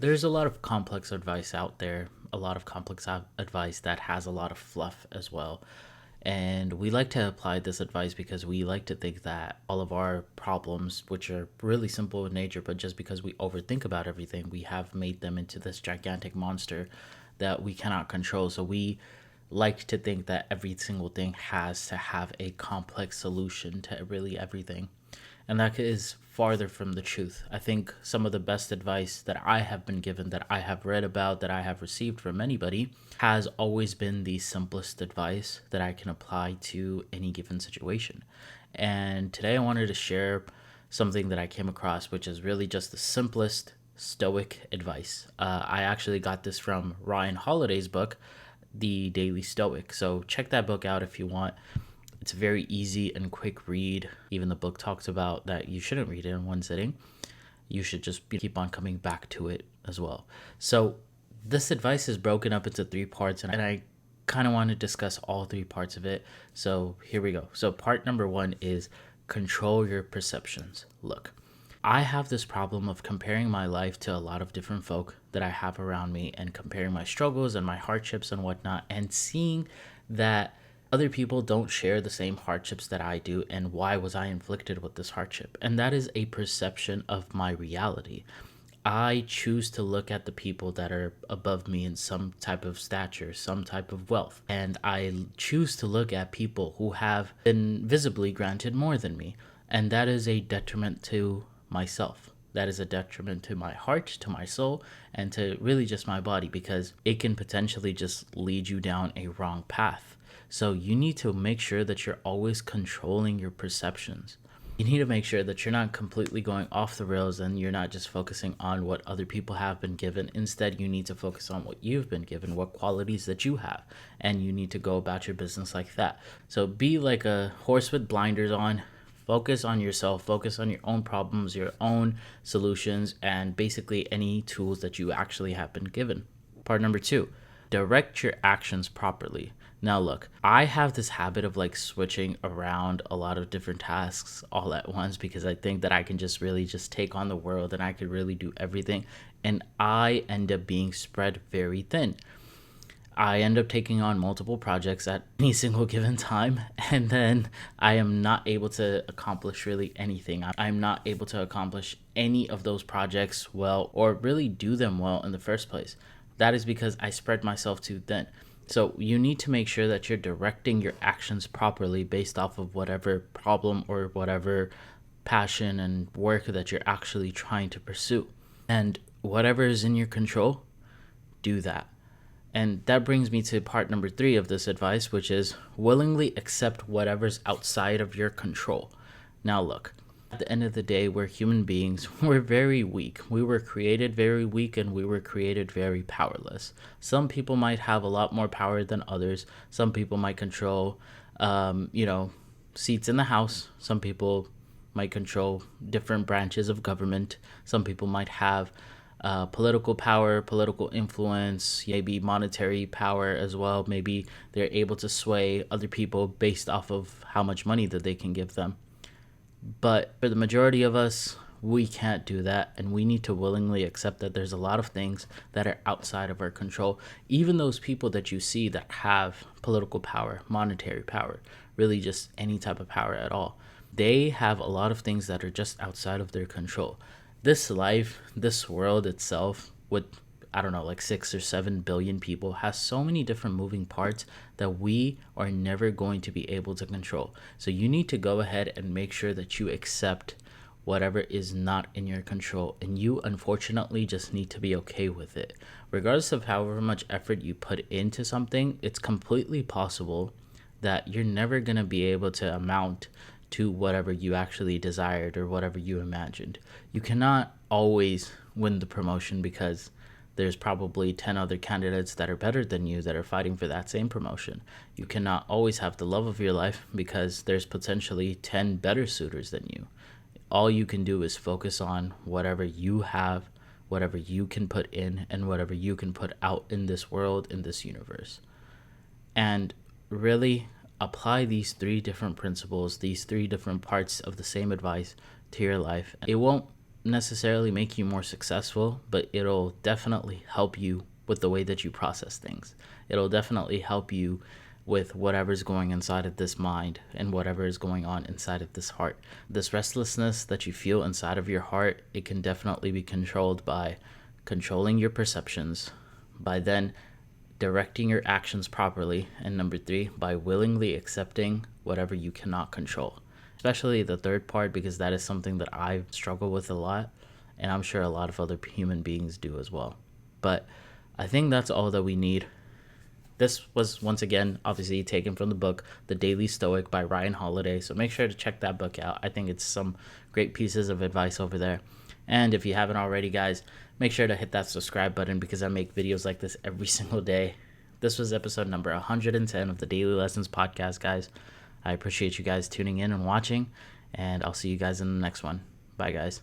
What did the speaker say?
There's a lot of complex advice out there, a lot of complex advice that has a lot of fluff as well. And we like to apply this advice because we like to think that all of our problems, which are really simple in nature, but just because we overthink about everything, we have made them into this gigantic monster that we cannot control. So we like to think that every single thing has to have a complex solution to really everything. And that is farther from the truth. I think some of the best advice that I have been given, that I have read about, that I have received from anybody, has always been the simplest advice that I can apply to any given situation. And today I wanted to share something that I came across, which is really just the simplest stoic advice. I actually got this from Ryan Holiday's book, The Daily Stoic. So check that book out if you want. It's a very easy and quick read. Even the book talks about that you shouldn't read it in one sitting. You should just keep on coming back to it as well. So this advice is broken up into three parts, and I kind of want to discuss all three parts of it. So here we go. So part number one is control your perceptions. Look, I have this problem of comparing my life to a lot of different folk that I have around me and comparing my struggles and my hardships and whatnot, and seeing that other people don't share the same hardships that I do, and why was I inflicted with this hardship? And that is a perception of my reality. I choose to look at the people that are above me in some type of stature, some type of wealth, and I choose to look at people who have been visibly granted more than me, and that is a detriment to myself. That is a detriment to my heart, to my soul, and to really just my body, because it can potentially just lead you down a wrong path. So you need to make sure that you're always controlling your perceptions. You need to make sure that you're not completely going off the rails and you're not just focusing on what other people have been given. Instead, you need to focus on what you've been given, what qualities that you have, and you need to go about your business like that. So be like a horse with blinders on. Focus on yourself, focus on your own problems, your own solutions, and basically any tools that you actually have been given. Part number two, direct your actions properly. Now, look, I have this habit of like switching around a lot of different tasks all at once because I think that I can just really just take on the world and I could really do everything. And I end up being spread very thin. I end up taking on multiple projects at any single given time, and then I am not able to accomplish really anything. I'm not able to accomplish any of those projects well or really do them well in the first place. That is because I spread myself too thin. So you need to make sure that you're directing your actions properly based off of whatever problem or whatever passion and work that you're actually trying to pursue. And whatever is in your control, do that. And that brings me to part number three of this advice, which is willingly accept whatever's outside of your control. Now, look, at the end of the day, we're human beings. We're very weak. We were created very weak and we were created very powerless. Some people might have a lot more power than others. Some people might control, seats in the house. Some people might control different branches of government. Some people might have political power, political influence, maybe monetary power as well. Maybe they're able to sway other people based off of how much money that they can give them. But for the majority of us, we can't do that, and we need to willingly accept that there's a lot of things that are outside of our control. Even those people that you see that have political power, monetary power, really just any type of power at all, they have a lot of things that are just outside of their control. This life, this world itself, with I don't know, like 6 or 7 billion people, has so many different moving parts that we are never going to be able to control. So you need to go ahead and make sure that you accept whatever is not in your control. And you unfortunately just need to be okay with it. Regardless of however much effort you put into something, it's completely possible that you're never going to be able to amount to whatever you actually desired or whatever you imagined. You cannot always win the promotion because there's probably 10 other candidates that are better than you that are fighting for that same promotion. You cannot always have the love of your life because there's potentially 10 better suitors than you. All you can do is focus on whatever you have, whatever you can put in, and whatever you can put out in this world, in this universe. And really apply these three different principles, these three different parts of the same advice to your life. It won't necessarily make you more successful, but it'll definitely help you with the way that you process things. It'll definitely help you with whatever's going inside of this mind and whatever is going on inside of this heart. This restlessness that you feel inside of your heart, it can definitely be controlled by controlling your perceptions, by then directing your actions properly, and number three, by willingly accepting whatever you cannot control. Especially the third part, because that is something that I struggle with a lot, and I'm sure a lot of other human beings do as well. But I think that's all that we need. This was, once again, obviously taken from the book The Daily Stoic by Ryan Holiday, so make sure to check that book out. I think it's some great pieces of advice over there. And if you haven't already, guys, make sure to hit that subscribe button, because I make videos like this every single day. This was episode number 110 of the Daily Lessons podcast, guys. I appreciate you guys tuning in and watching, and I'll see you guys in the next one. Bye, guys.